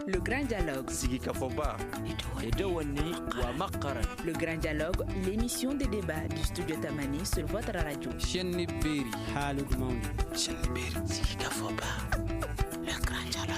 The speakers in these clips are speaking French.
Le Grand Dialogue. Sigi Kafoba. Le Grand Dialogue, l'émission de débat du studio Tamani sur votre radio. Sigi Kafoba. Le Grand Dialogue.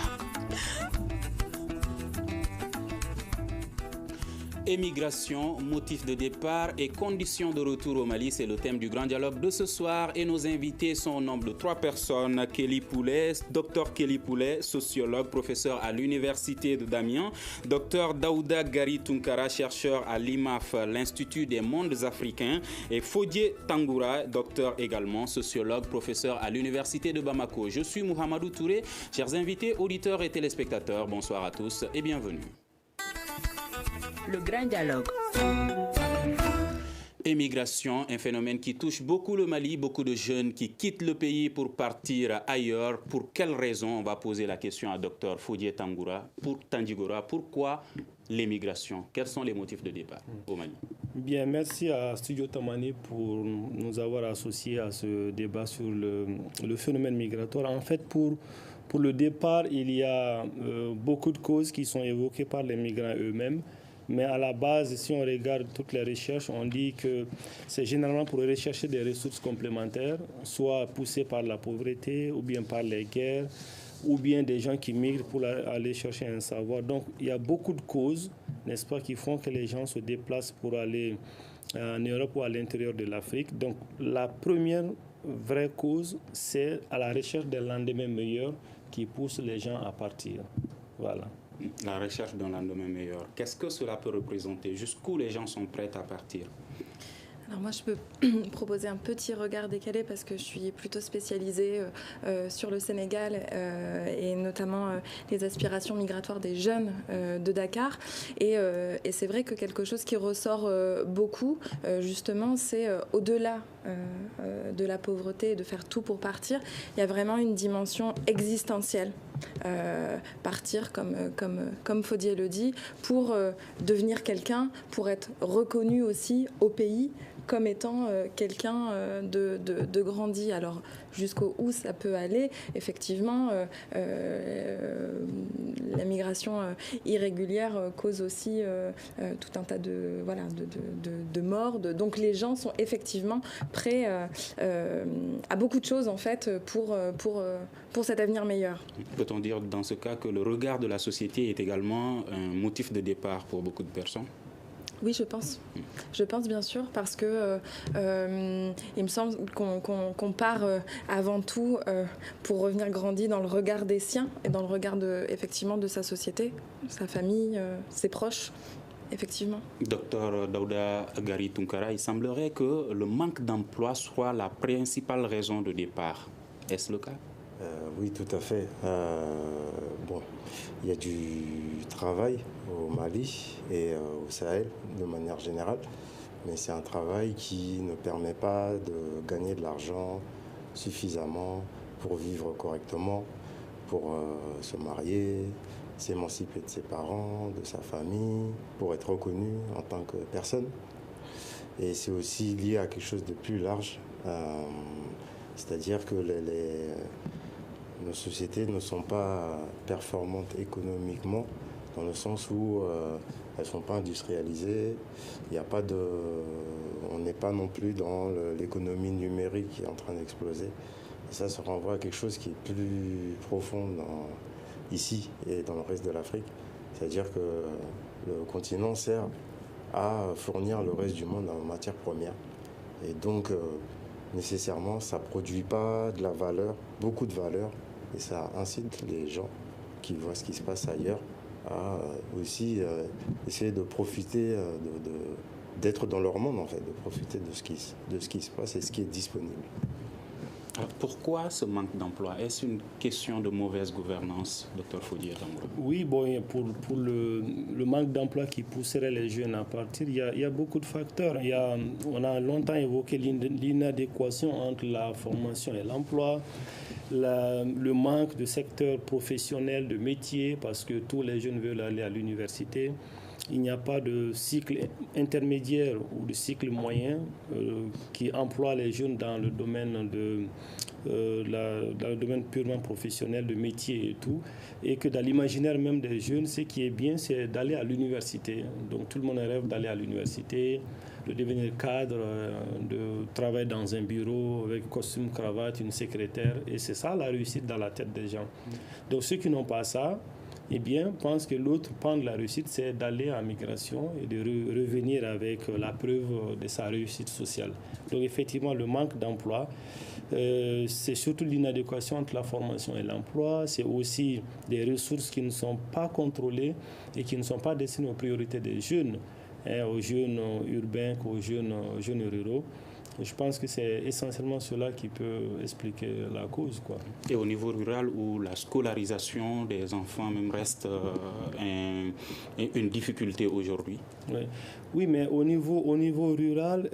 Émigration, motif de départ et conditions de retour au Mali, c'est le thème du Grand Dialogue de ce soir et nos invités sont au nombre de 3 personnes. Kelly Poulet, Dr Kelly Poulet, sociologue, professeur à l'Université de Damiens, Dr Daouda Gari Tunkara, chercheur à l'IMAF, l'Institut des mondes africains, et Fodje Tangoura, docteur également, sociologue, professeur à l'Université de Bamako. Je suis Mohamedou Touré. Chers invités, auditeurs et téléspectateurs, bonsoir à tous et bienvenue. Le Grand Dialogue. Émigration, un phénomène qui touche beaucoup le Mali, beaucoup de jeunes qui quittent le pays pour partir ailleurs. Pour quelles raisons? On va poser la question à Dr Fodje Tangoura. Pourquoi l'émigration? Quels sont les motifs de départ au Mali? Bien, merci à Studio Tamani pour nous avoir associés à ce débat sur le phénomène migratoire. En fait, pour le départ, il y a beaucoup de causes qui sont évoquées par les migrants eux-mêmes. Mais à la base, si on regarde toutes les recherches, on dit que c'est généralement pour rechercher des ressources complémentaires, soit poussées par la pauvreté, ou bien par les guerres, ou bien des gens qui migrent pour aller chercher un savoir. Donc, il y a beaucoup de causes, n'est-ce pas, qui font que les gens se déplacent pour aller en Europe ou à l'intérieur de l'Afrique. Donc, la première vraie cause, c'est à la recherche d'un lendemain meilleur qui pousse les gens à partir. Voilà. La recherche d'un lendemain meilleur. Qu'est-ce que cela peut représenter? Jusqu'où les gens sont prêts à partir? Alors moi, je peux proposer un petit regard décalé parce que je suis plutôt spécialisée sur le Sénégal et notamment les aspirations migratoires des jeunes de Dakar. Et c'est vrai que quelque chose qui ressort beaucoup, justement, c'est au-delà de la pauvreté et de faire tout pour partir, il y a vraiment une dimension existentielle. Partir, comme Fodje le dit, pour devenir quelqu'un, pour être reconnu aussi au pays comme étant quelqu'un de grandi. Alors, jusqu'où ça peut aller, effectivement, la migration irrégulière cause aussi tout un tas de morts. Donc, les gens sont effectivement prêts à beaucoup de choses, en fait, pour cet avenir meilleur. Peut-on dire dans ce cas que le regard de la société est également un motif de départ pour beaucoup de personnes? Oui, je pense. Je pense bien sûr parce que il me semble qu'on part avant tout pour revenir grandi dans le regard des siens et dans le regard effectivement de sa société, sa famille, ses proches. Effectivement. Docteur Daouda Gari Tunkara, il semblerait que le manque d'emploi soit la principale raison de départ. Est-ce le cas? Oui, tout à fait. Il y a du travail au Mali et au Sahel de manière générale, mais c'est un travail qui ne permet pas de gagner de l'argent suffisamment pour vivre correctement, pour se marier, s'émanciper de ses parents, de sa famille, pour être reconnu en tant que personne. Et c'est aussi lié à quelque chose de plus large, c'est-à-dire que nos sociétés ne sont pas performantes économiquement, dans le sens où elles ne sont pas industrialisées. On n'est pas non plus dans l'économie numérique qui est en train d'exploser. Et ça renvoie à quelque chose qui est plus profond ici et dans le reste de l'Afrique. C'est-à-dire que le continent sert à fournir le reste du monde en matière première. Et donc, nécessairement, ça ne produit pas de la valeur, beaucoup de valeur. Et ça incite les gens qui voient ce qui se passe ailleurs à aussi essayer de profiter, d'être dans leur monde en fait, de profiter de ce qui se passe et ce qui est disponible. Alors pourquoi ce manque d'emploi? Est-ce une question de mauvaise gouvernance, Dr Fodje Tangoura? Oui, pour le manque d'emploi qui pousserait les jeunes à partir, il y a beaucoup de facteurs. On a longtemps évoqué l'inadéquation entre la formation et l'emploi, le manque de secteur professionnel, de métier, parce que tous les jeunes veulent aller à l'université. il n'y a pas de cycle intermédiaire ou de cycle moyen qui emploie les jeunes dans le domaine dans le domaine purement professionnel, de métier et tout, et que dans l'imaginaire même des jeunes, ce qui est bien, c'est d'aller à l'université. Donc tout le monde rêve d'aller à l'université, de devenir cadre, de travailler dans un bureau avec costume, cravate, une secrétaire, et c'est ça la réussite dans la tête des gens. Donc ceux qui n'ont pas ça, eh bien, pensent que l'autre pan de la réussite, c'est d'aller en migration et de revenir avec la preuve de sa réussite sociale. Donc effectivement, le manque d'emploi, c'est surtout l'inadéquation entre la formation et l'emploi. C'est aussi des ressources qui ne sont pas contrôlées et qui ne sont pas destinées aux priorités des jeunes, aux jeunes urbains qu'aux jeunes ruraux. Je pense que c'est essentiellement cela qui peut expliquer la cause, quoi. Et au niveau rural, où la scolarisation des enfants même reste une difficulté aujourd'hui. Oui, mais au niveau rural,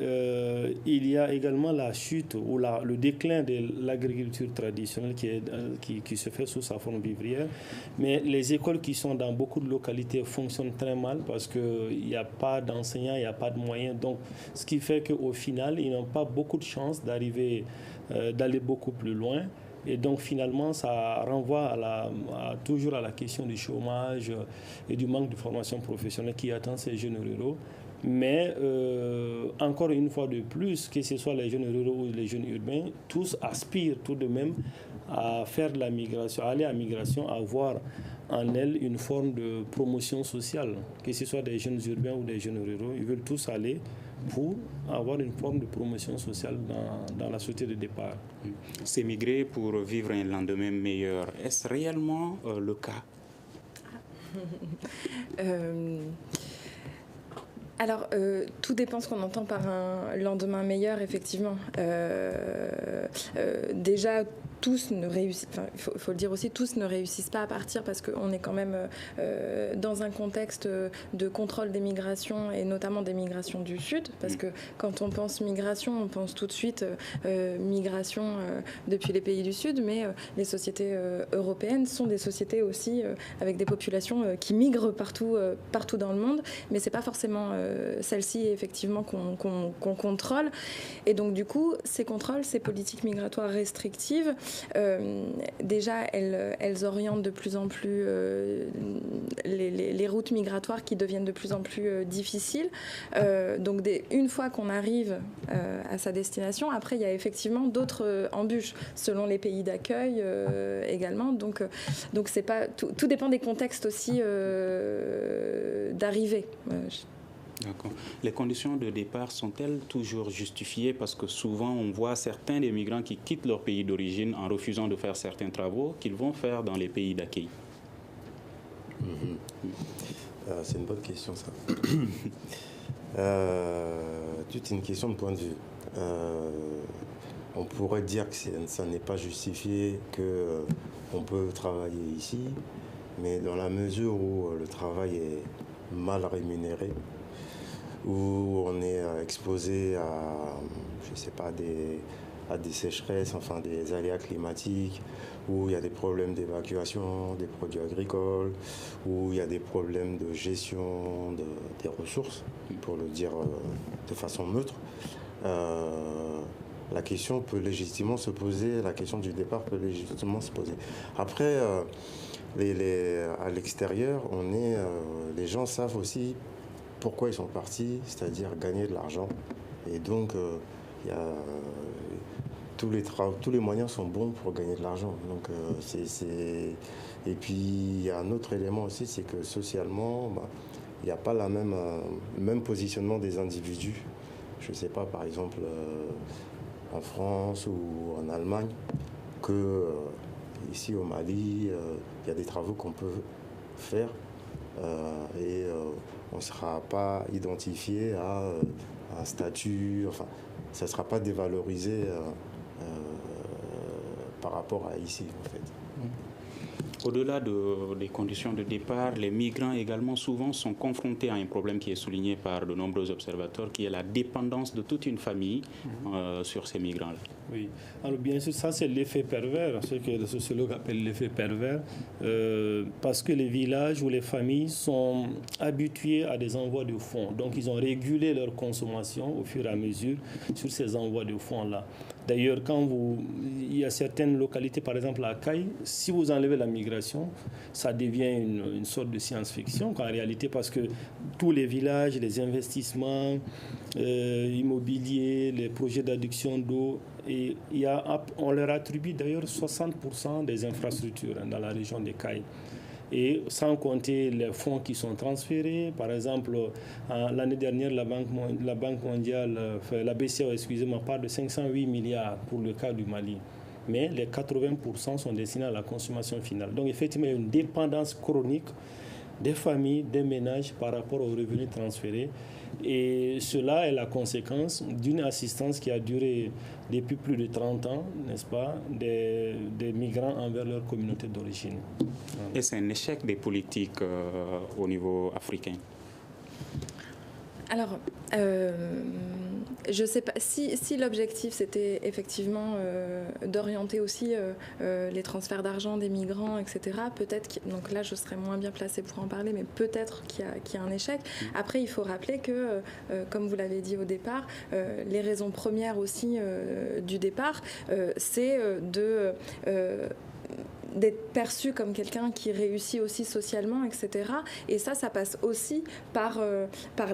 il y a également la chute ou le déclin de l'agriculture traditionnelle qui se fait sous sa forme vivrière. Mais les écoles qui sont dans beaucoup de localités fonctionnent très mal parce qu'il n'y a pas d'enseignants, il n'y a pas de moyens. Donc, ce qui fait qu'au final, ils n'ont pas beaucoup de chance d'aller beaucoup plus loin. Et donc finalement, ça renvoie toujours à la question du chômage et du manque de formation professionnelle qui attend ces jeunes ruraux. Mais encore une fois de plus, que ce soit les jeunes ruraux ou les jeunes urbains, tous aspirent tout de même à faire de la migration, à aller à la migration, à avoir en elle une forme de promotion sociale, que ce soit des jeunes urbains ou des jeunes ruraux. Ils veulent tous aller pour avoir une forme de promotion sociale dans la société de départ. C'est migrer pour vivre un lendemain meilleur. Est-ce réellement le cas? Alors, tout dépend ce qu'on entend par un lendemain meilleur, effectivement. Déjà, tous ne réussissent, enfin, il faut le dire aussi, tous ne réussissent pas à partir parce qu'on est quand même dans un contexte de contrôle des migrations et notamment des migrations du Sud, parce que quand on pense migration, on pense tout de suite migration depuis les pays du Sud, mais les sociétés européennes sont des sociétés aussi avec des populations qui migrent partout dans le monde, mais c'est pas forcément celle-ci effectivement qu'on contrôle. Et donc du coup, ces contrôles, ces politiques migratoires restrictives, déjà elles orientent de plus en plus les routes migratoires qui deviennent de plus en plus difficiles. Donc une fois qu'on arrive à sa destination, après il y a effectivement d'autres embûches selon les pays d'accueil également. Donc c'est pas tout dépend des contextes aussi d'arrivée. D'accord. Les conditions de départ sont-elles toujours justifiées? Parce que souvent, on voit certains des migrants qui quittent leur pays d'origine en refusant de faire certains travaux qu'ils vont faire dans les pays d'accueil. C'est une bonne question, ça. Toute une question de point de vue. On pourrait dire que ça n'est pas justifié qu'on peut travailler ici, mais dans la mesure où le travail est mal rémunéré, où on est exposé à, je sais pas, à des sécheresses, enfin des aléas climatiques, où il y a des problèmes d'évacuation des produits agricoles, où il y a des problèmes de gestion des ressources, pour le dire de façon neutre. La question peut légitimement se poser, la question du départ peut légitimement se poser. Après, à l'extérieur, les gens savent aussi pourquoi ils sont partis, c'est-à-dire gagner de l'argent. Et donc, tous les moyens sont bons pour gagner de l'argent. Donc, Et puis, il y a un autre élément aussi, c'est que socialement, il n'y a pas le même positionnement des individus. Je ne sais pas, par exemple, en France ou en Allemagne, que ici au Mali, il y a des travaux qu'on peut faire et on ne sera pas identifié à un statut, enfin, ça ne sera pas dévalorisé par rapport à ici, en fait. Au-delà des conditions de départ, les migrants également souvent sont confrontés à un problème qui est souligné par de nombreux observateurs, qui est la dépendance de toute une famille sur ces migrants-là. Oui. Alors bien sûr, ça c'est l'effet pervers, ce que les sociologues appellent l'effet pervers, parce que les villages ou les familles sont habitués à des envois de fonds. Donc ils ont régulé leur consommation au fur et à mesure sur ces envois de fonds-là. D'ailleurs, il y a certaines localités, par exemple à Caille, si vous enlevez la migration, ça devient une sorte de science-fiction en réalité, parce que tous les villages, les investissements immobiliers, les projets d'adduction d'eau, et on leur attribue d'ailleurs 60% des infrastructures dans la région de Caille. Et sans compter les fonds qui sont transférés. Par exemple, l'année dernière, la Banque mondiale, la BCEAO, excusez-moi, parle de 508 milliards pour le cas du Mali. Mais les 80% sont destinés à la consommation finale. Donc effectivement, il y a une dépendance chronique des familles, des ménages par rapport aux revenus transférés. Et cela est la conséquence d'une assistance qui a duré depuis plus de 30 ans, n'est-ce pas, des migrants envers leur communauté d'origine. Et c'est un échec des politiques au niveau africain? Alors, je ne sais pas si l'objectif c'était effectivement d'orienter aussi les transferts d'argent des migrants, etc. Peut-être donc là je serais moins bien placée pour en parler, mais peut-être qu'il y a un échec. Après, il faut rappeler que, comme vous l'avez dit au départ, les raisons premières aussi du départ, c'est d'être perçu comme quelqu'un qui réussit aussi socialement, etc. Et ça passe aussi par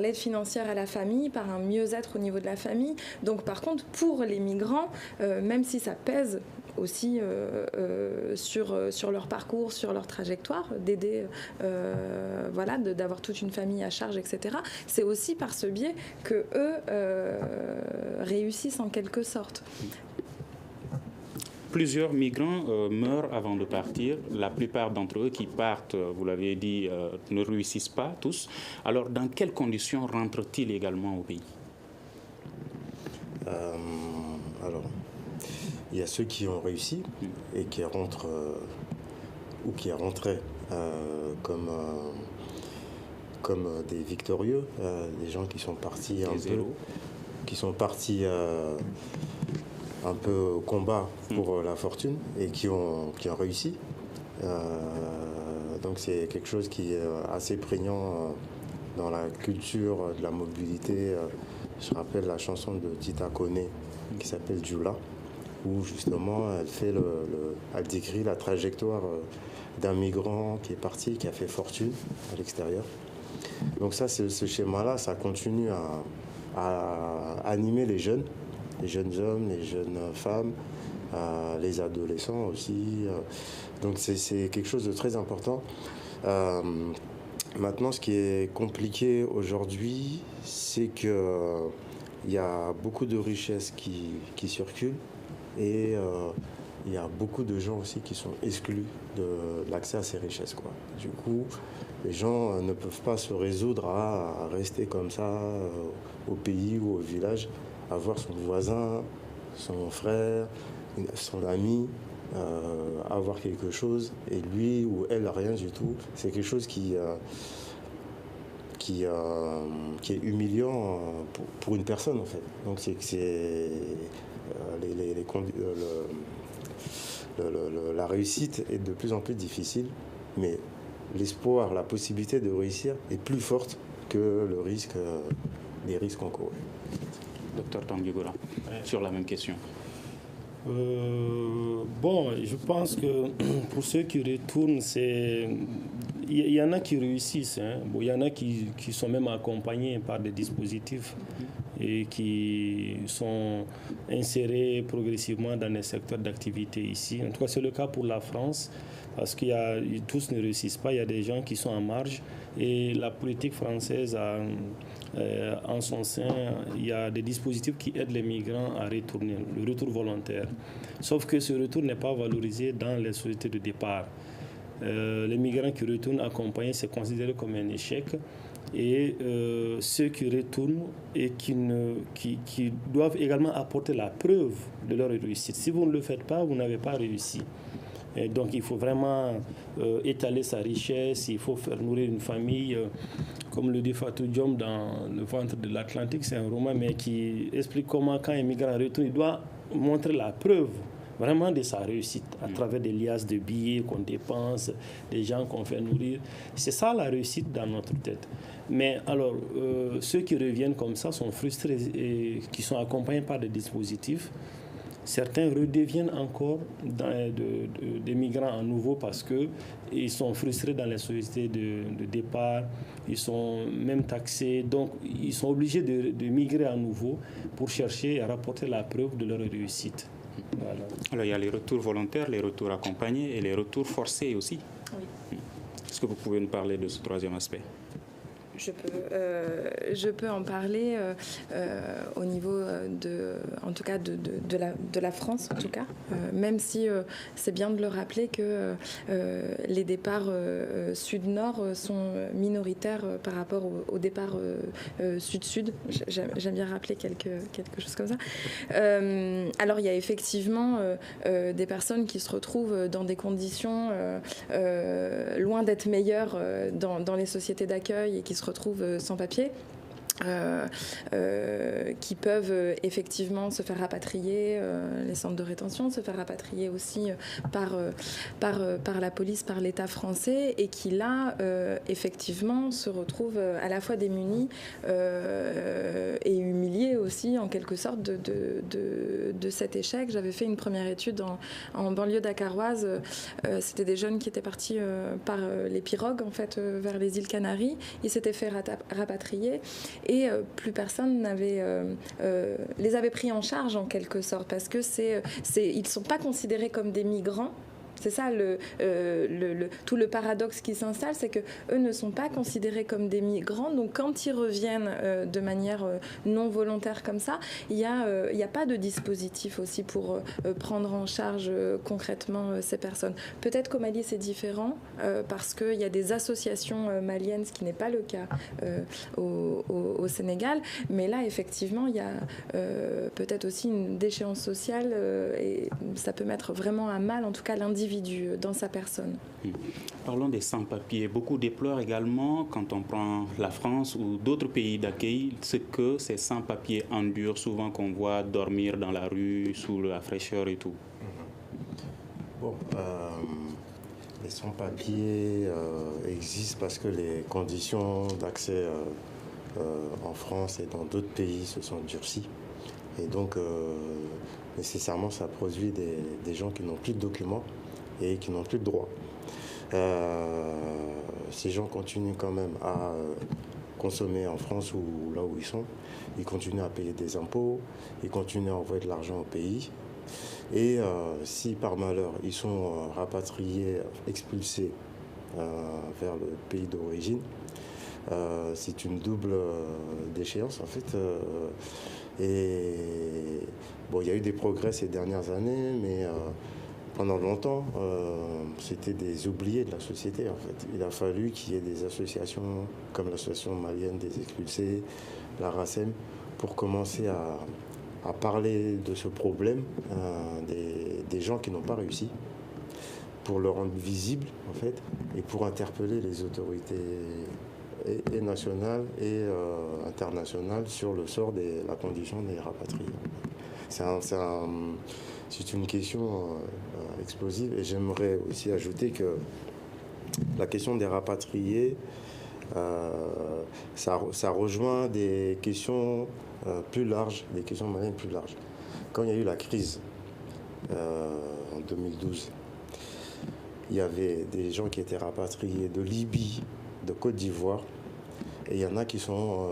l'aide financière à la famille, par un mieux-être au niveau de la famille. Donc par contre, pour les migrants, même si ça pèse aussi sur leur parcours, sur leur trajectoire, d'aider, d'avoir toute une famille à charge, etc. C'est aussi par ce biais que eux réussissent en quelque sorte. Plusieurs migrants meurent avant de partir. La plupart d'entre eux qui partent, vous l'avez dit, ne réussissent pas tous. Alors, dans quelles conditions rentrent-ils également au pays? Alors, il y a ceux qui ont réussi et qui rentrent ou qui rentraient comme des victorieux, des gens qui sont partis un peu au combat pour la fortune et qui ont réussi. Donc c'est quelque chose qui est assez prégnant dans la culture de la mobilité. Je rappelle la chanson de Tita Koné qui s'appelle Djoula, où justement elle décrit la trajectoire d'un migrant qui est parti, qui a fait fortune à l'extérieur. Donc ça, ce schéma-là, ça continue à animer les jeunes hommes, les jeunes femmes, les adolescents aussi. Donc c'est quelque chose de très important. Maintenant, ce qui est compliqué aujourd'hui, c'est qu'il y a beaucoup de richesses qui circulent et il y a beaucoup de gens aussi qui sont exclus de l'accès à ces richesses, quoi. Du coup, les gens ne peuvent pas se résoudre à rester comme ça au pays ou au village, à voir son voisin, son frère, son ami avoir quelque chose et lui ou elle rien du tout. C'est quelque chose qui est humiliant pour une personne en fait. Donc la réussite est de plus en plus difficile, mais l'espoir, la possibilité de réussir est plus forte que les risques encourus. Docteur Tanguy-Gola, sur la même question. Je pense que pour ceux qui retournent, il y en a qui réussissent. Il y en a qui sont même accompagnés par des dispositifs et qui sont insérés progressivement dans les secteurs d'activité ici. En tout cas, c'est le cas pour la France, parce que tous ne réussissent pas. Il y a des gens qui sont en marge et la politique française en son sein, il y a des dispositifs qui aident les migrants à retourner, le retour volontaire. Sauf que ce retour n'est pas valorisé dans les sociétés de départ. Les migrants qui retournent accompagnés, c'est considéré comme un échec. Et ceux qui retournent et qui doivent également apporter la preuve de leur réussite. Si vous ne le faites pas, vous n'avez pas réussi. Et donc il faut vraiment étaler sa richesse, il faut faire nourrir une famille. Comme le dit Fatou Diom dans Le ventre de l'Atlantique, c'est un roman mais qui explique comment quand un migrant retourne, il doit montrer la preuve vraiment de sa réussite à travers des liasses de billets qu'on dépense, des gens qu'on fait nourrir. C'est ça la réussite dans notre tête. Mais alors, ceux qui reviennent comme ça sont frustrés et qui sont accompagnés par des dispositifs. Certains redeviennent encore des migrants à nouveau parce qu'ils sont frustrés dans les sociétés de départ, ils sont même taxés, donc ils sont obligés de migrer à nouveau pour chercher à rapporter la preuve de leur réussite. Voilà. Alors il y a les retours volontaires, les retours accompagnés et les retours forcés aussi. Oui. Est-ce que vous pouvez nous parler de ce troisième aspect ? Je peux en parler au niveau en tout cas de la France, en tout cas, même si c'est bien de le rappeler que les départs sud-nord sont minoritaires par rapport au départ sud-sud. J'aime bien rappeler quelque chose comme ça. Alors il y a effectivement des personnes qui se retrouvent dans des conditions loin d'être meilleures dans les sociétés d'accueil et qui se retrouvent sans papier. Qui peuvent effectivement se faire rapatrier, les centres de rétention, se faire rapatrier aussi par la police, par l'État français, et qui là, effectivement, se retrouvent à la fois démunis et humiliés aussi, en quelque sorte, de cet échec. J'avais fait une première étude en banlieue dakaroise. C'était des jeunes qui étaient partis par les pirogues, en fait, vers les îles Canaries. Ils s'étaient fait rapatrier. Et plus personne les avait pris en charge en quelque sorte, parce que ils ne sont pas considérés comme des migrants. C'est ça tout le paradoxe qui s'installe, c'est qu'eux ne sont pas considérés comme des migrants. Donc quand ils reviennent de manière non volontaire comme ça, il n'y a pas de dispositif aussi pour prendre en charge concrètement ces personnes. Peut-être qu'au Mali c'est différent parce qu'il y a des associations maliennes, ce qui n'est pas le cas au Sénégal. Mais là effectivement il y a peut-être aussi une déchéance sociale et ça peut mettre vraiment à mal en tout cas l'individu dans sa personne. Parlons des sans-papiers. Beaucoup déplorent également, quand on prend la France ou d'autres pays d'accueil, ce que ces sans-papiers endurent, souvent qu'on voit dormir dans la rue, sous la fraîcheur et tout. Bon, les sans-papiers existent parce que les conditions d'accès en France et dans d'autres pays se sont durcies. Et donc, nécessairement, ça produit des gens qui n'ont plus de documents et qui n'ont plus de droits. Ces gens continuent quand même à consommer en France ou là où ils sont. Ils continuent à payer des impôts, ils continuent à envoyer de l'argent au pays. Et si par malheur ils sont rapatriés, expulsés vers le pays d'origine, c'est une double déchéance en fait. Et bon, il y a eu des progrès ces dernières années, mais pendant longtemps, c'était des oubliés de la société, en fait. Il a fallu qu'il y ait des associations comme l'association malienne des expulsés, la RACEM, pour commencer à parler de ce problème des gens qui n'ont pas réussi, pour le rendre visible, en fait, et pour interpeller les autorités et nationales et internationales sur le sort de la condition des rapatriés. C'est une question explosive, et j'aimerais aussi ajouter que la question des rapatriés, ça rejoint des questions plus larges, des questions maliennes plus larges. Quand il y a eu la crise en 2012, il y avait des gens qui étaient rapatriés de Libye, de Côte d'Ivoire, et il y en a qui sont,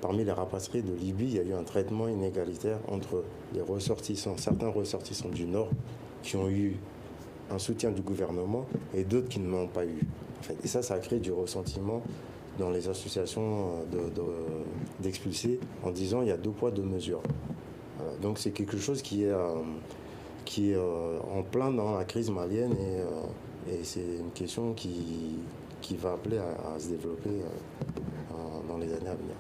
parmi les rapatriés de Libye, il y a eu un traitement inégalitaire entre les ressortissants, certains ressortissants du Nord qui ont eu un soutien du gouvernement et d'autres qui ne l'ont pas eu. En fait. Et ça a créé du ressentiment dans les associations d'expulsés en disant il y a 2 poids 2 mesures. Voilà. Donc c'est quelque chose qui est en plein dans la crise malienne et c'est une question qui va appeler à se développer dans les années à venir.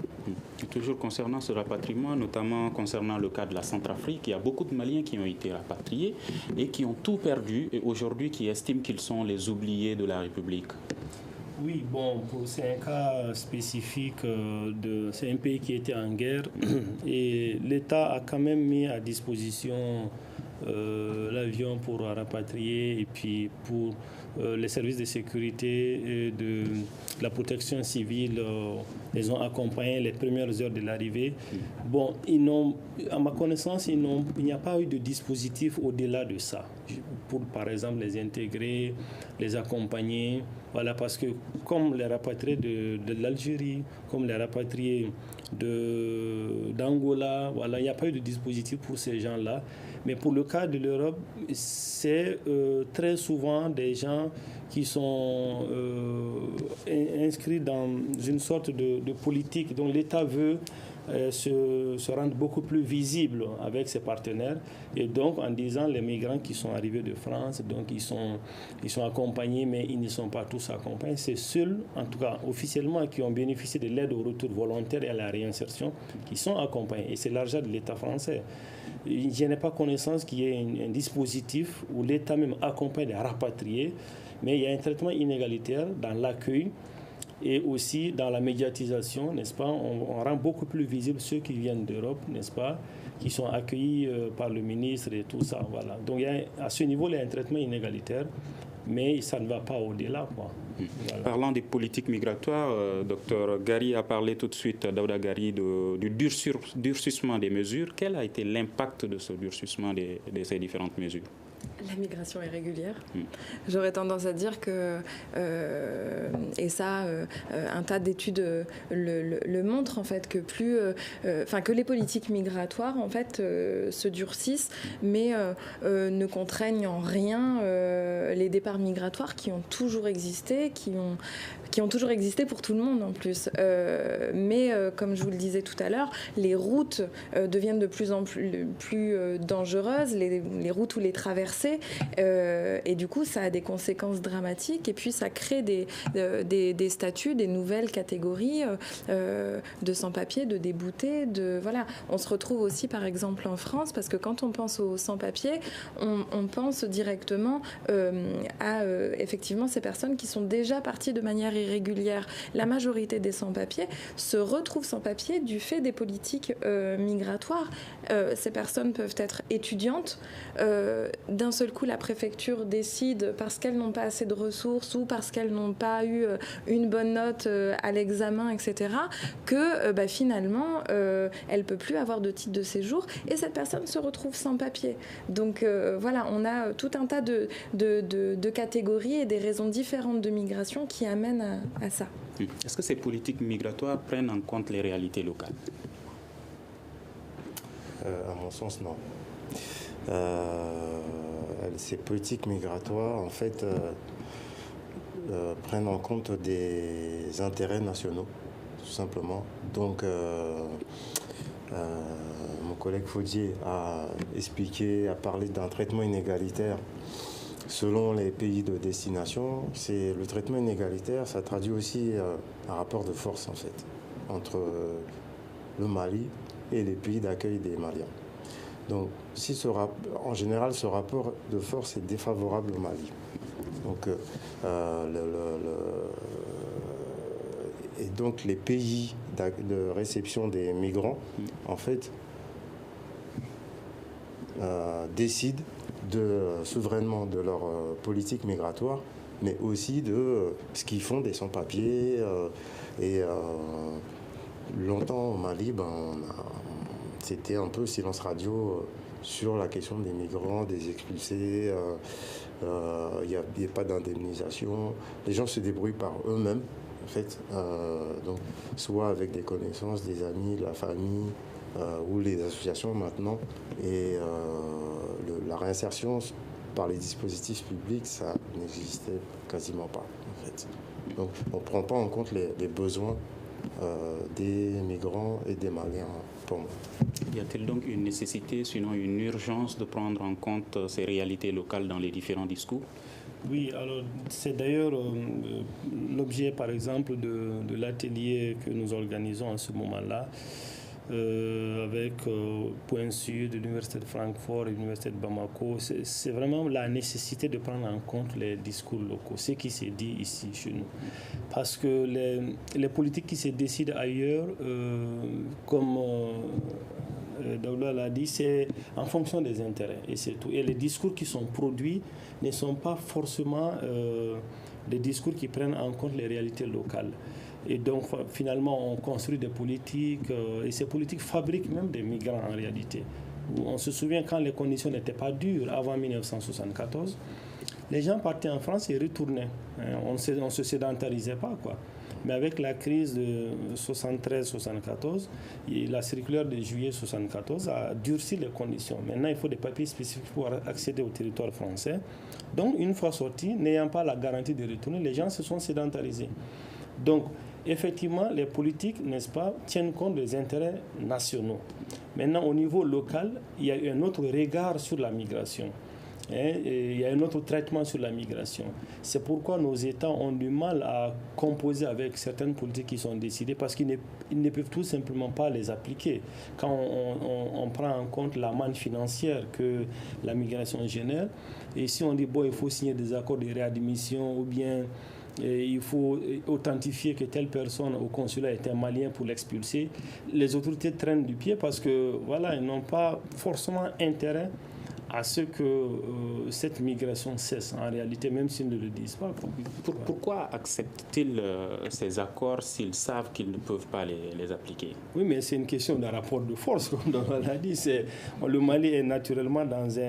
Toujours concernant ce rapatriement, notamment concernant le cas de la Centrafrique, il y a beaucoup de Maliens qui ont été rapatriés et qui ont tout perdu et aujourd'hui qui estiment qu'ils sont les oubliés de la République. Oui, bon, c'est un cas spécifique. C'est un pays qui était en guerre et l'État a quand même mis à disposition l'avion pour rapatrier et puis pour les services de sécurité et de la protection civile les ont accompagnés les premières heures de l'arrivée. Bon, à ma connaissance, il n'y a pas eu de dispositif au-delà de ça pour, par exemple, les intégrer, les accompagner. Voilà, parce que comme les rapatriés de l'Algérie, comme les rapatriés d'Angola, voilà, il n'y a pas eu de dispositif pour ces gens-là. Mais pour le cas de l'Europe, c'est très souvent des gens qui sont inscrits dans une sorte de politique dont l'État veut se rendre beaucoup plus visible avec ses partenaires. Et donc, en disant les migrants qui sont arrivés de France, donc ils sont accompagnés, mais ils ne sont pas tous accompagnés. C'est seuls, en tout cas officiellement, qui ont bénéficié de l'aide au retour volontaire et à la réinsertion, qui sont accompagnés. Et c'est l'argent de l'État français. Je n'ai pas connaissance qu'il y ait un dispositif où l'État même accompagne les rapatriés, mais il y a un traitement inégalitaire dans l'accueil et aussi dans la médiatisation, n'est-ce pas? On rend beaucoup plus visible ceux qui viennent d'Europe, n'est-ce pas? Qui sont accueillis par le ministre et tout ça, voilà. Donc à ce niveau, il y a un traitement inégalitaire, mais ça ne va pas au-delà, quoi. Voilà. Parlant des politiques migratoires, Dr Gari a parlé tout de suite, Daouda Gari, du durcissement des mesures. Quel a été l'impact de ce durcissement de ces différentes mesures? La migration irrégulière. J'aurais tendance à dire que, et ça, un tas d'études le montrent en fait, que que les politiques migratoires en fait se durcissent, mais ne contraignent en rien les départs migratoires qui ont toujours existé, qui ont toujours existé pour tout le monde en plus. Mais comme je vous le disais tout à l'heure, les routes deviennent de plus en plus dangereuses, les routes ou les traversées. Et du coup, ça a des conséquences dramatiques. Et puis, ça crée des statuts, des nouvelles catégories de sans-papiers, de déboutés. Voilà. On se retrouve aussi, par exemple, en France, parce que quand on pense aux sans-papiers, on pense directement à effectivement ces personnes qui sont déjà parties de manière irrégulière. La majorité des sans-papiers se retrouvent sans-papiers du fait des politiques migratoires. Ces personnes peuvent être étudiantes. D'un seul coup, la préfecture décide, parce qu'elles n'ont pas assez de ressources ou parce qu'elles n'ont pas eu une bonne note à l'examen, etc., que finalement, elle ne peut plus avoir de titre de séjour et cette personne se retrouve sans papier. Donc voilà, on a tout un tas de catégories et des raisons différentes de migration qui amènent à ça. Est-ce que ces politiques migratoires prennent en compte les réalités locales? À mon sens, non. Ces politiques migratoires, en fait, prennent en compte des intérêts nationaux, tout simplement. Donc, mon collègue Faudier a parlé d'un traitement inégalitaire selon les pays de destination. Le traitement inégalitaire, ça traduit aussi un rapport de force, en fait, entre le Mali et les pays d'accueil des Maliens. Donc, en général, ce rapport de force est défavorable au Mali. Donc, et donc les pays de réception des migrants, en fait, décident souverainement de leur politique migratoire, mais aussi de ce qu'ils font des sans-papiers. Longtemps au Mali, c'était un peu silence radio sur la question des migrants, des expulsés. Il n'y a pas d'indemnisation. Les gens se débrouillent par eux-mêmes, en fait. Donc, soit avec des connaissances, des amis, la famille ou les associations maintenant. Et la réinsertion par les dispositifs publics, ça n'existait quasiment pas, en fait. Donc, on ne prend pas en compte les besoins des migrants et des Maliens, pour moi. Y a-t-il donc une nécessité, sinon une urgence, de prendre en compte ces réalités locales dans les différents discours? Oui, alors c'est d'ailleurs l'objet, par exemple, de l'atelier que nous organisons en ce moment-là. avec Point Sud, l'Université de Francfort et l'Université de Bamako. C'est vraiment la nécessité de prendre en compte les discours locaux, ce qui s'est dit ici chez nous. Parce que les politiques qui se décident ailleurs, comme Daouda l'a dit, c'est en fonction des intérêts et c'est tout. Et les discours qui sont produits ne sont pas forcément des discours qui prennent en compte les réalités locales. Et donc, finalement, on construit des politiques, et ces politiques fabriquent même des migrants en réalité. On se souvient quand les conditions n'étaient pas dures, avant 1974, les gens partaient en France et retournaient. On ne se sédentarisait pas, quoi. Mais avec la crise de 73-74, la circulaire de juillet 74 a durci les conditions. Maintenant, il faut des papiers spécifiques pour accéder au territoire français. Donc, une fois sortis, n'ayant pas la garantie de retourner, les gens se sont sédentarisés. Donc, effectivement, les politiques, n'est-ce pas, tiennent compte des intérêts nationaux. Maintenant, au niveau local, il y a un autre regard sur la migration. Il y a un autre traitement sur la migration. C'est pourquoi nos États ont du mal à composer avec certaines politiques qui sont décidées parce qu'ils ne peuvent tout simplement pas les appliquer. Quand on prend en compte la manne financière que la migration génère, et si on dit, bon, il faut signer des accords de réadmission ou bien il faut authentifier que telle personne au consulat est un Malien pour l'expulser, les autorités traînent du pied parce que, voilà, ils n'ont pas forcément intérêt à ce que cette migration cesse en réalité, même s'ils ne le disent pas. Pourquoi acceptent-ils ces accords s'ils savent qu'ils ne peuvent pas les appliquer? Oui, mais c'est une question de rapport de force, comme on l'a dit. Le Mali est naturellement dans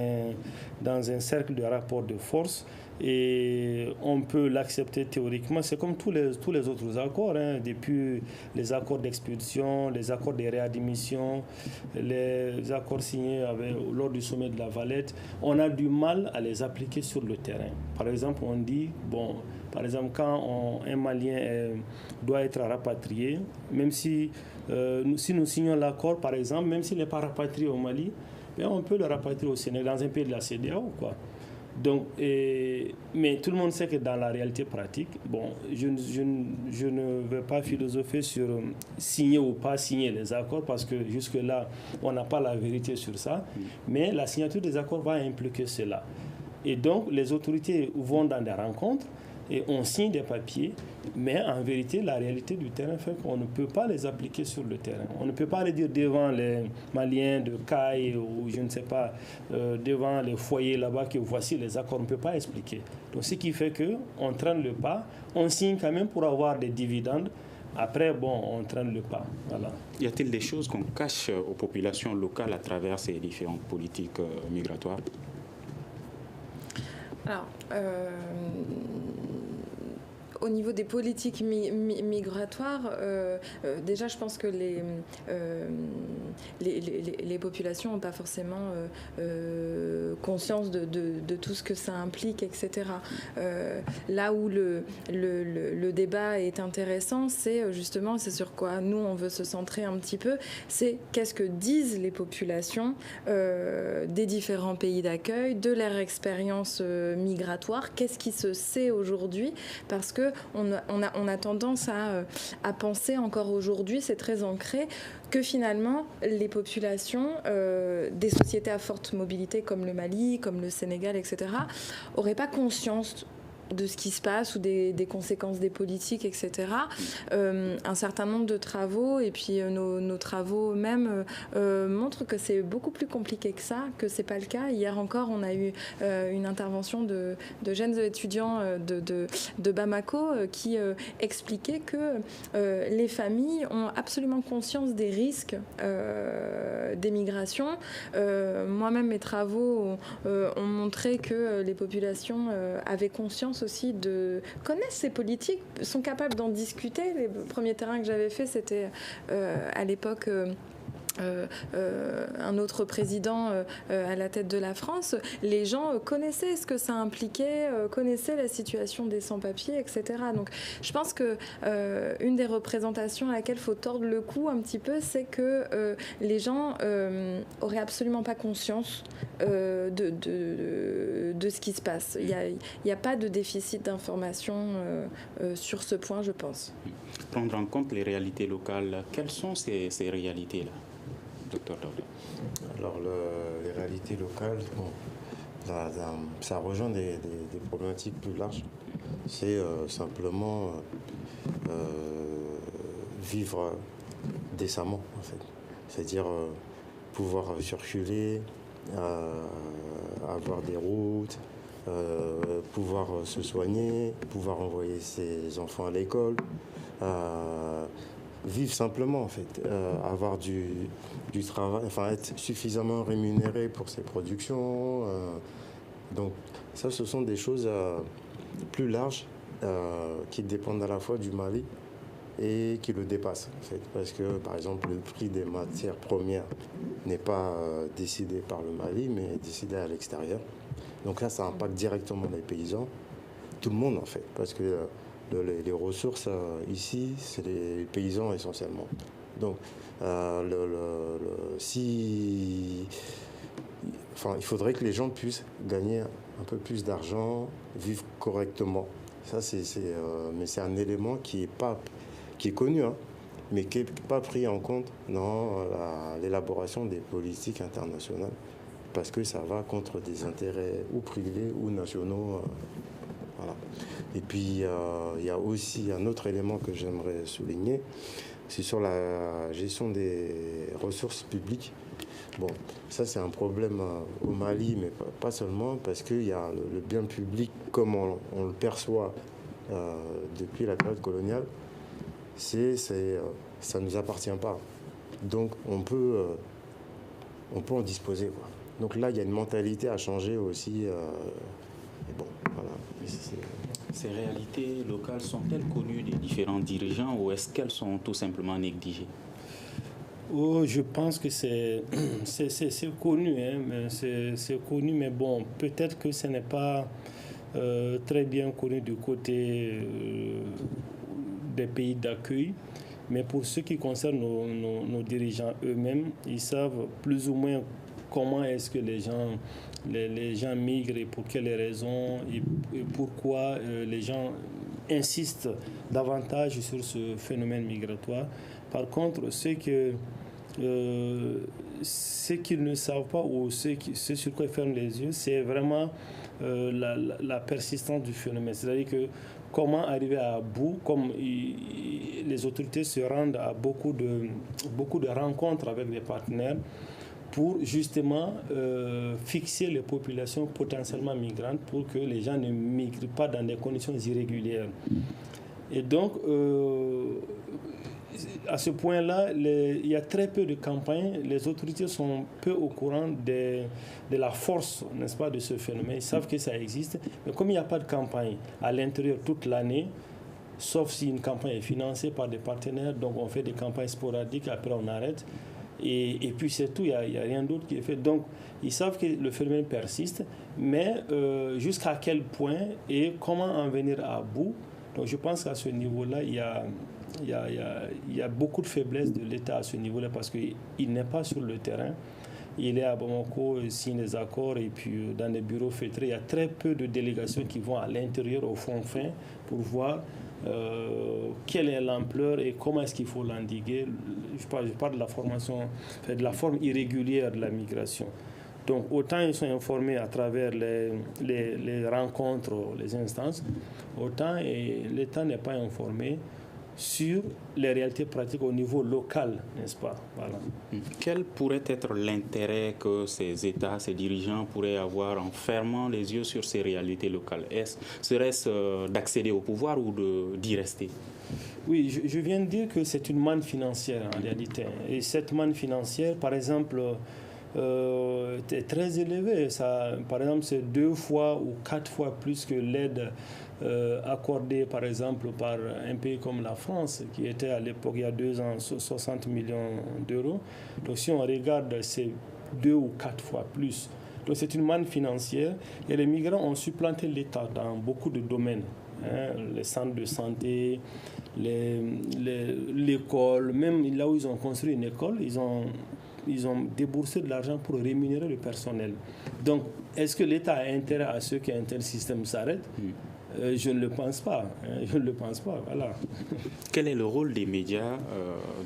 un cercle de rapport de force et on peut l'accepter théoriquement. C'est comme tous les autres accords, depuis les accords d'expulsion, les accords de réadmission, les accords signés lors du sommet de la Valette. On a du mal à les appliquer sur le terrain. Par exemple, on dit, quand un Malien doit être rapatrié, même si nous signons l'accord, par exemple, même s'il n'est pas rapatrié au Mali, on peut le rapatrier au Sénégal, dans un pays de la CEDEAO, quoi. Donc, mais tout le monde sait que dans la réalité pratique, je ne vais pas philosopher sur signer ou pas signer les accords parce que jusque-là, on n'a pas la vérité sur ça. Mais la signature des accords va impliquer cela. Et donc, les autorités vont dans des rencontres et on signe des papiers, mais en vérité, la réalité du terrain fait qu'on ne peut pas les appliquer sur le terrain. On ne peut pas les dire devant les Maliens de Caille ou je ne sais pas, devant les foyers là-bas que voici les accords. On ne peut pas expliquer. Donc, ce qui fait qu'on traîne le pas, on signe quand même pour avoir des dividendes. Après, on traîne le pas. Voilà. Y a-t-il des choses qu'on cache aux populations locales à travers ces différentes politiques migratoires? Alors, au niveau des politiques migratoires, déjà, je pense que les populations n'ont pas forcément conscience de tout ce que ça implique, etc. Là où le débat est intéressant, c'est justement, c'est sur quoi nous, on veut se centrer un petit peu, c'est qu'est-ce que disent les populations des différents pays d'accueil, de leur expérience migratoire, qu'est-ce qui se sait aujourd'hui, parce que on a tendance à penser encore aujourd'hui, c'est très ancré, que finalement les populations des sociétés à forte mobilité comme le Mali, comme le Sénégal, etc., n'auraient pas conscience de ce qui se passe ou des conséquences des politiques, etc. Un certain nombre de travaux, et puis nos travaux même montrent que c'est beaucoup plus compliqué que ça, que c'est pas le cas. Hier encore, on a eu une intervention de jeunes étudiants de Bamako qui expliquaient que les familles ont absolument conscience des risques des migrations. Moi-même, mes travaux ont montré que les populations avaient conscience aussi connaissent ces politiques, sont capables d'en discuter. Les premiers terrains que j'avais faits, c'était à l'époque un autre président à la tête de la France, les gens connaissaient ce que ça impliquait, connaissaient la situation des sans-papiers, etc. Donc je pense que une des représentations à laquelle il faut tordre le cou un petit peu, c'est que les gens auraient absolument pas conscience de ce qui se passe. Il n'y a pas de déficit d'information sur ce point, je pense. Prendre en compte les réalités locales, quelles sont ces réalités-là, docteur Doré? Alors, les réalités locales, bon, ça rejoint des problématiques plus larges. C'est simplement vivre décemment, en fait. C'est-à-dire pouvoir circuler, avoir des routes, pouvoir se soigner, pouvoir envoyer ses enfants à l'école, vivre simplement, en fait, avoir du travail, enfin être suffisamment rémunéré pour ses productions. Donc ça, ce sont des choses plus larges qui dépendent à la fois du Mali et qui le dépassent, en fait, parce que par exemple le prix des matières premières n'est pas décidé par le Mali, mais décidé à l'extérieur. Donc là, ça impacte directement les paysans, tout le monde en fait, parce que les ressources ici, c'est les paysans essentiellement. Donc, il faudrait que les gens puissent gagner un peu plus d'argent, vivre correctement. Ça, mais c'est un élément qui est connu, hein, mais qui n'est pas pris en compte dans l'élaboration des politiques internationales, parce que ça va contre des intérêts ou privés ou nationaux. Voilà. Et puis, il y a aussi un autre élément que j'aimerais souligner, c'est sur la gestion des ressources publiques. Bon, ça c'est un problème au Mali, mais pas seulement, parce qu'il y a le bien public, comme on le perçoit depuis la période coloniale, ça ne nous appartient pas. Donc on peut en disposer, quoi. Donc là, il y a une mentalité à changer aussi. Et bon, voilà. Ces réalités locales sont-elles connues des différents dirigeants ou est-ce qu'elles sont tout simplement négligées? Oh, je pense que c'est connu, hein, mais c'est connu, mais bon, peut-être que ce n'est pas très bien connu du côté des pays d'accueil. Mais pour ce qui concerne nos dirigeants eux-mêmes, ils savent plus ou moins comment est-ce que les gens migrent et pour quelles raisons et pourquoi les gens insistent davantage sur ce phénomène migratoire. Par contre, ce qu'ils ne savent pas ou ce sur quoi ils ferment les yeux, c'est vraiment la persistance du phénomène. C'est-à-dire que comment arriver à bout, comme les autorités se rendent à beaucoup de rencontres avec des partenaires pour justement fixer les populations potentiellement migrantes pour que les gens ne migrent pas dans des conditions irrégulières. Et donc, à ce point-là, il y a très peu de campagnes. Les autorités sont peu au courant de la force, n'est-ce pas, de ce phénomène. Ils savent que ça existe. Mais comme il n'y a pas de campagne à l'intérieur toute l'année, sauf si une campagne est financée par des partenaires, donc on fait des campagnes sporadiques, après on arrête. Et puis c'est tout, il n'y a rien d'autre qui est fait. Donc ils savent que le phénomène persiste, mais jusqu'à quel point et comment en venir à bout. Donc je pense qu'à ce niveau-là, il y a beaucoup de faiblesse de l'État à ce niveau-là parce qu'il n'est pas sur le terrain. Il est à Bamako, il signe des accords et puis dans les bureaux feutrés, il y a très peu de délégations qui vont à l'intérieur, au fond fin, pour voir quelle est l'ampleur et comment est-ce qu'il faut l'endiguer. Je parle de la formation, de la forme irrégulière de la migration. Donc autant ils sont informés à travers les rencontres, les instances, autant l'État n'est pas informé sur les réalités pratiques au niveau local, n'est-ce pas? Voilà. Quel pourrait être l'intérêt que ces États, ces dirigeants pourraient avoir en fermant les yeux sur ces réalités locales? Serait-ce d'accéder au pouvoir ou d'y rester? Oui, je viens de dire que c'est une manne financière en réalité. Et cette manne financière, par exemple, est très élevé. Ça, par exemple, c'est 2 fois ou 4 fois plus que l'aide accordée, par exemple, par un pays comme la France, qui était à l'époque, il y a 2 ans, 60 millions d'euros. Donc, si on regarde, c'est 2 ou 4 fois plus. Donc, c'est une manne financière et les migrants ont supplanté l'État dans beaucoup de domaines. Les centres de santé, l'école, même là où ils ont construit une école, ils ont déboursé de l'argent pour rémunérer le personnel. Donc, est-ce que l'État a intérêt à ce qu'un tel système s'arrête ? Je ne le pense pas. Je ne le pense pas. Voilà. Quel est le rôle des médias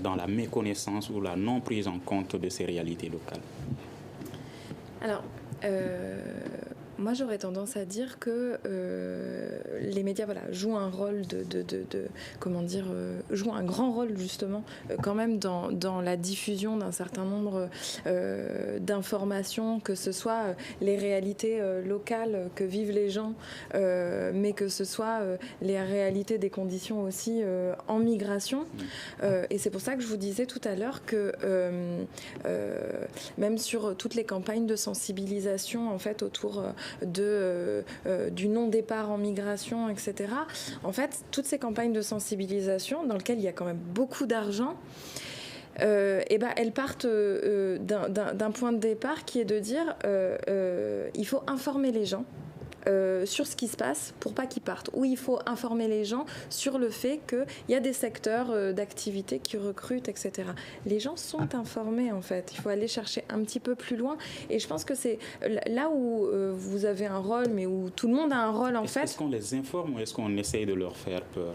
dans la méconnaissance ou la non prise en compte de ces réalités locales ? Alors, moi, j'aurais tendance à dire que les médias, jouent un rôle jouent un grand rôle justement quand même dans la diffusion d'un certain nombre d'informations, que ce soit les réalités locales que vivent les gens, mais que ce soit les réalités des conditions aussi en migration. Et c'est pour ça que je vous disais tout à l'heure que même sur toutes les campagnes de sensibilisation en fait autour du non-départ en migration, etc. En fait, toutes ces campagnes de sensibilisation, dans lesquelles il y a quand même beaucoup d'argent, elles partent d'un point de départ qui est de dire il faut informer les gens sur ce qui se passe pour pas qu'ils partent, ou il faut informer les gens sur le fait qu'il y a des secteurs d'activité qui recrutent, etc. Les gens sont informés en fait, il faut aller chercher un petit peu plus loin, et je pense que c'est là où vous avez un rôle, mais où tout le monde a un rôle en fait. Est-ce qu'on les informe ou est-ce qu'on essaye de leur faire peur ?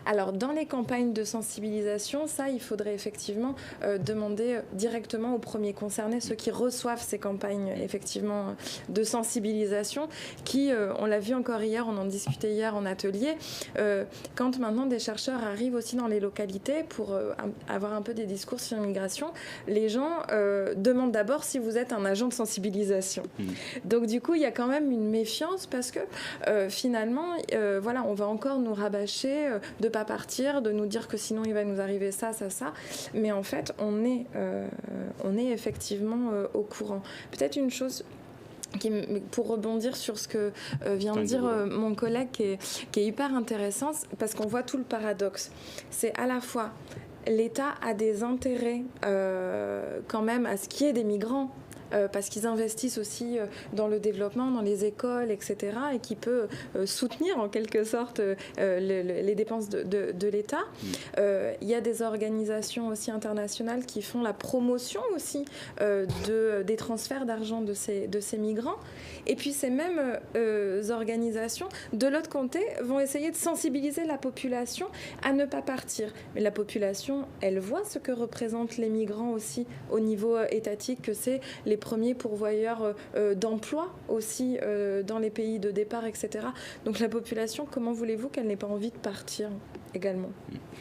Alors, dans les campagnes de sensibilisation, ça, il faudrait effectivement demander directement aux premiers concernés, ceux qui reçoivent ces campagnes, effectivement, de sensibilisation, qui, on l'a vu encore hier, on en discutait hier en atelier, quand maintenant des chercheurs arrivent aussi dans les localités pour avoir un peu des discours sur l'immigration, les gens demandent d'abord si vous êtes un agent de sensibilisation. Donc, du coup, il y a quand même une méfiance parce que, finalement, on va encore nous rabâcher de pas partir, de nous dire que sinon il va nous arriver ça. Mais en fait, on est effectivement au courant. Peut-être une chose pour rebondir sur ce que vient de dire mon collègue qui est hyper intéressante, parce qu'on voit tout le paradoxe. C'est à la fois l'État a des intérêts quand même à ce qu'il y ait des migrants, parce qu'ils investissent aussi dans le développement, dans les écoles, etc., et qui peut soutenir en quelque sorte les dépenses de l'État. Il y a des organisations aussi internationales qui font la promotion aussi des transferts d'argent de ces migrants. Et puis ces mêmes organisations, de l'autre côté, vont essayer de sensibiliser la population à ne pas partir. Mais la population, elle voit ce que représentent les migrants aussi au niveau étatique, que c'est les premiers pourvoyeurs d'emploi aussi dans les pays de départ, etc. Donc la population, comment voulez-vous qu'elle n'ait pas envie de partir également?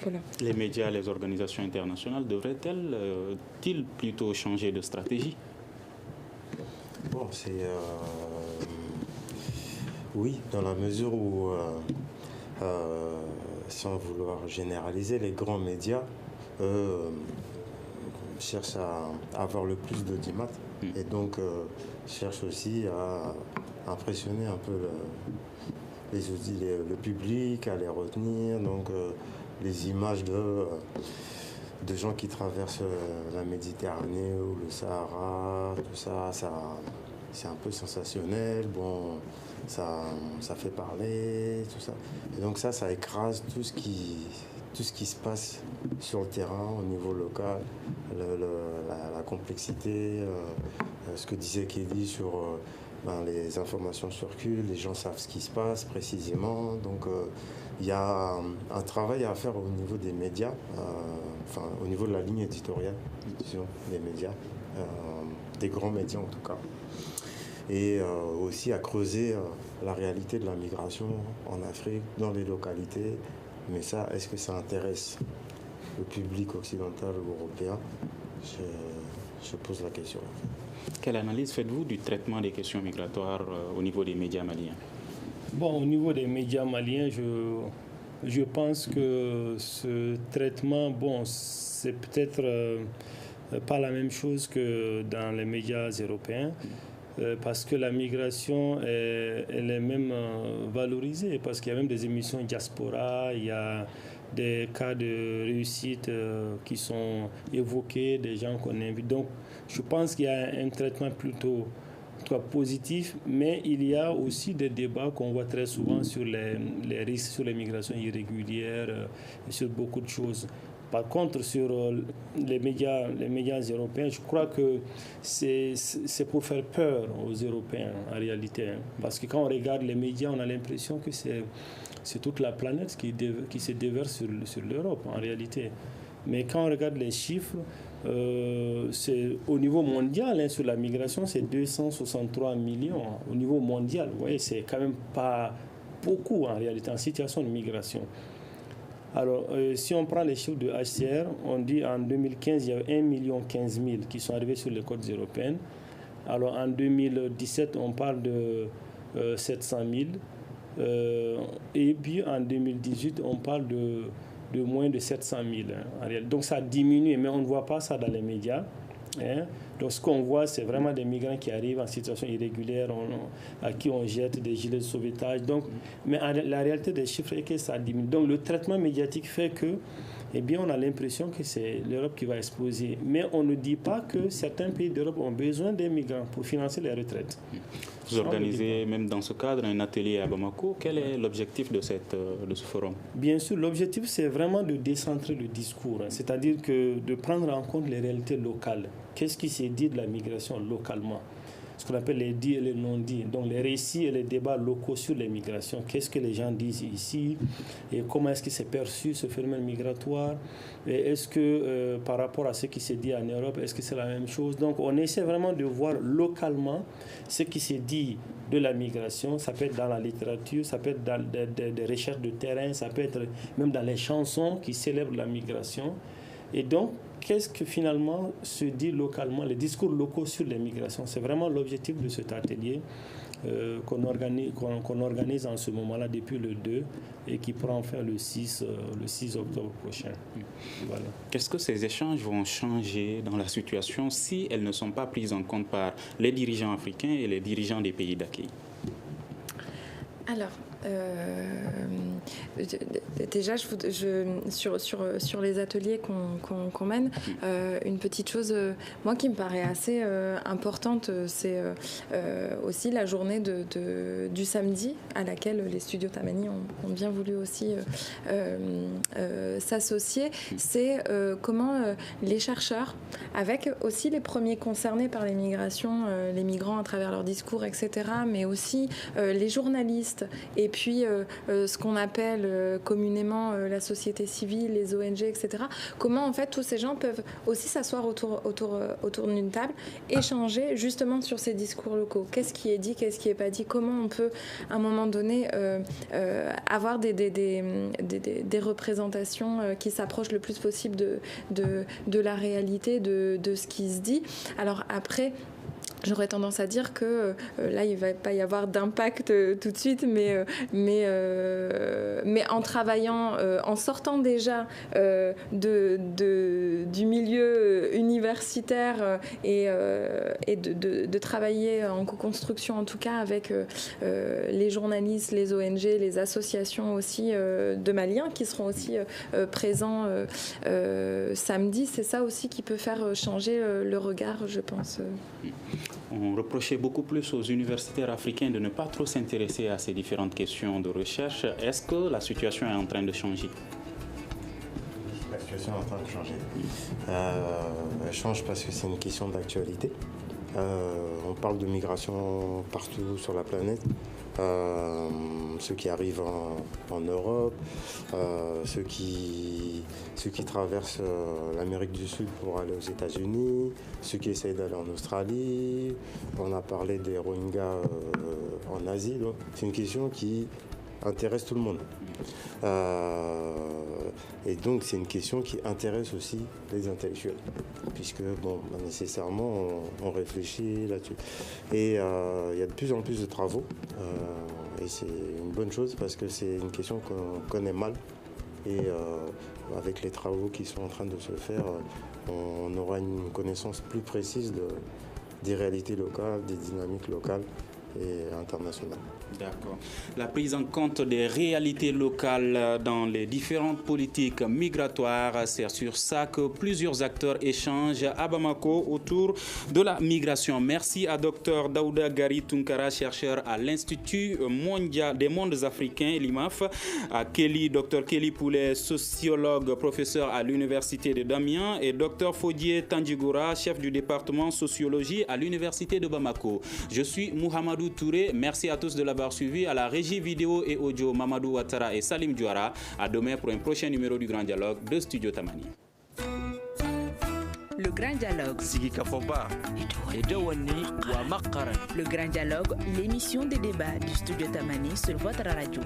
Voilà. Les médias, les organisations internationales devraient-elles plutôt changer de stratégie? Bon, oui, dans la mesure où, sans vouloir généraliser, les grands médias cherchent à avoir le plus d'audimat et donc cherchent aussi à impressionner un peu le public, à les retenir. Donc les images de gens qui traversent la Méditerranée ou le Sahara, tout ça, c'est un peu sensationnel. Bon, ça fait parler, tout ça. Et donc ça écrase tout ce qui se passe sur le terrain, au niveau local, la complexité, ce que disait Kelly sur les informations circulent, les gens savent ce qui se passe précisément. Donc il y a un travail à faire au niveau des médias, au niveau de la ligne éditoriale, disons, des médias, des grands médias en tout cas. Et aussi à creuser la réalité de la migration en Afrique, dans les localités. Mais ça, est-ce que ça intéresse le public occidental ou européen? Je pose la question. Quelle analyse faites-vous du traitement des questions migratoires au niveau des médias maliens? Bon, au niveau des médias maliens, je pense que ce traitement, c'est peut-être pas la même chose que dans les médias européens. Parce que la migration, elle est même valorisée, parce qu'il y a même des émissions diaspora, il y a des cas de réussite qui sont évoqués, des gens qu'on invite. Donc, je pense qu'il y a un traitement plutôt positif, mais il y a aussi des débats qu'on voit très souvent sur les risques, sur les migrations irrégulières, et sur beaucoup de choses. Par contre, sur les médias européens, je crois que c'est pour faire peur aux Européens, en réalité. Parce que quand on regarde les médias, on a l'impression que c'est toute la planète qui se déverse sur l'Europe, en réalité. Mais quand on regarde les chiffres, c'est au niveau mondial, sur la migration, c'est 263 millions. Au niveau mondial, vous voyez, c'est quand même pas beaucoup, en réalité, en situation de migration. Alors, si on prend les chiffres de HCR, on dit en 2015, il y avait 1,15 million qui sont arrivés sur les côtes européennes. Alors, en 2017, on parle de 700 000. Et puis, en 2018, on parle de moins de 700 000. Donc, ça diminue, mais on ne voit pas ça dans les médias. Donc, ce qu'on voit, c'est vraiment des migrants qui arrivent en situation irrégulière, à qui on jette des gilets de sauvetage. Donc, mais la réalité des chiffres est que ça diminue. Donc, le traitement médiatique fait que, eh bien, on a l'impression que c'est l'Europe qui va exploser. Mais on ne dit pas que certains pays d'Europe ont besoin des migrants pour financer les retraites. Vous organisez même dans ce cadre un atelier à Bamako. Quel est l'objectif de ce forum? Bien sûr, l'objectif, c'est vraiment de décentrer le discours, c'est-à-dire que de prendre en compte les réalités locales. Qu'est-ce qui s'est dit de la migration localement? Ce qu'on appelle les dits et les non-dits. Donc les récits et les débats locaux sur les migrations. Qu'est-ce que les gens disent ici? Et comment est-ce que c'est perçu ce phénomène migratoire? Et est-ce que par rapport à ce qui s'est dit en Europe, est-ce que c'est la même chose? Donc on essaie vraiment de voir localement ce qui s'est dit de la migration. Ça peut être dans la littérature, ça peut être dans des recherches de terrain, ça peut être même dans les chansons qui célèbrent la migration. Et donc, qu'est-ce que finalement se dit localement, les discours locaux sur les migrations? C'est vraiment l'objectif de cet atelier qu'on organise en ce moment-là depuis le 2 et qui prend fin le 6 octobre prochain. Voilà. Qu'est-ce que ces échanges vont changer dans la situation si elles ne sont pas prises en compte par les dirigeants africains et les dirigeants des pays d'accueil? Alors, déjà, sur les ateliers qu'on mène, une petite chose, moi, qui me paraît assez importante, c'est aussi la journée du samedi, à laquelle les studios Tamani ont bien voulu aussi s'associer. C'est comment les chercheurs, avec aussi les premiers concernés par les migrations, les migrants à travers leurs discours, etc., mais aussi les journalistes, et puis ce qu'on appelle communément la société civile, les ONG, etc. Comment en fait tous ces gens peuvent aussi s'asseoir autour d'une table, échanger justement sur ces discours locaux. Qu'est-ce qui est dit, qu'est-ce qui n'est pas dit? Comment on peut à un moment donné avoir des représentations qui s'approchent le plus possible de la réalité, de ce qui se dit. Alors après, j'aurais tendance à dire que là, il ne va pas y avoir d'impact tout de suite, mais en travaillant, en sortant déjà du milieu universitaire et de travailler en co-construction, en tout cas, avec les journalistes, les ONG, les associations aussi de Maliens qui seront aussi présents samedi. C'est ça aussi qui peut faire changer le regard, je pense. On reprochait beaucoup plus aux universitaires africains de ne pas trop s'intéresser à ces différentes questions de recherche. Est-ce que la situation est en train de changer? La situation est en train de changer. Elle change parce que c'est une question d'actualité. On parle de migration partout sur la planète. Ceux qui arrivent en Europe, ceux qui traversent l'Amérique du Sud pour aller aux États-Unis, ceux qui essayent d'aller en Australie. On a parlé des Rohingyas en Asie. C'est une question qui intéresse tout le monde. Et donc c'est une question qui intéresse aussi les intellectuels, puisque nécessairement on réfléchit là-dessus. Et il y a de plus en plus de travaux, et c'est une bonne chose parce que c'est une question qu'on connaît mal. Et avec les travaux qui sont en train de se faire, on aura une connaissance plus précise des réalités locales, des dynamiques locales et internationales. D'accord. La prise en compte des réalités locales dans les différentes politiques migratoires, c'est sur ça que plusieurs acteurs échangent à Bamako autour de la migration. Merci à Dr Daouda Gari Tunkara, chercheur à l'Institut mondial des mondes africains, l'IMAF, à Dr Kelly Poulet, sociologue, professeur à l'Université de Damiens, et Dr Fodié Tandjigoura, chef du département sociologie à l'Université de Bamako. Je suis Mouhamadou Touré. Merci à tous de l'avoir suivi. À la régie vidéo et audio, Mamadou Ouattara et Salim Diouara. À demain pour un prochain numéro du Grand Dialogue de Studio Tamani. Le Grand Dialogue. Le Grand Dialogue, l'émission des débats du Studio Tamani sur votre radio.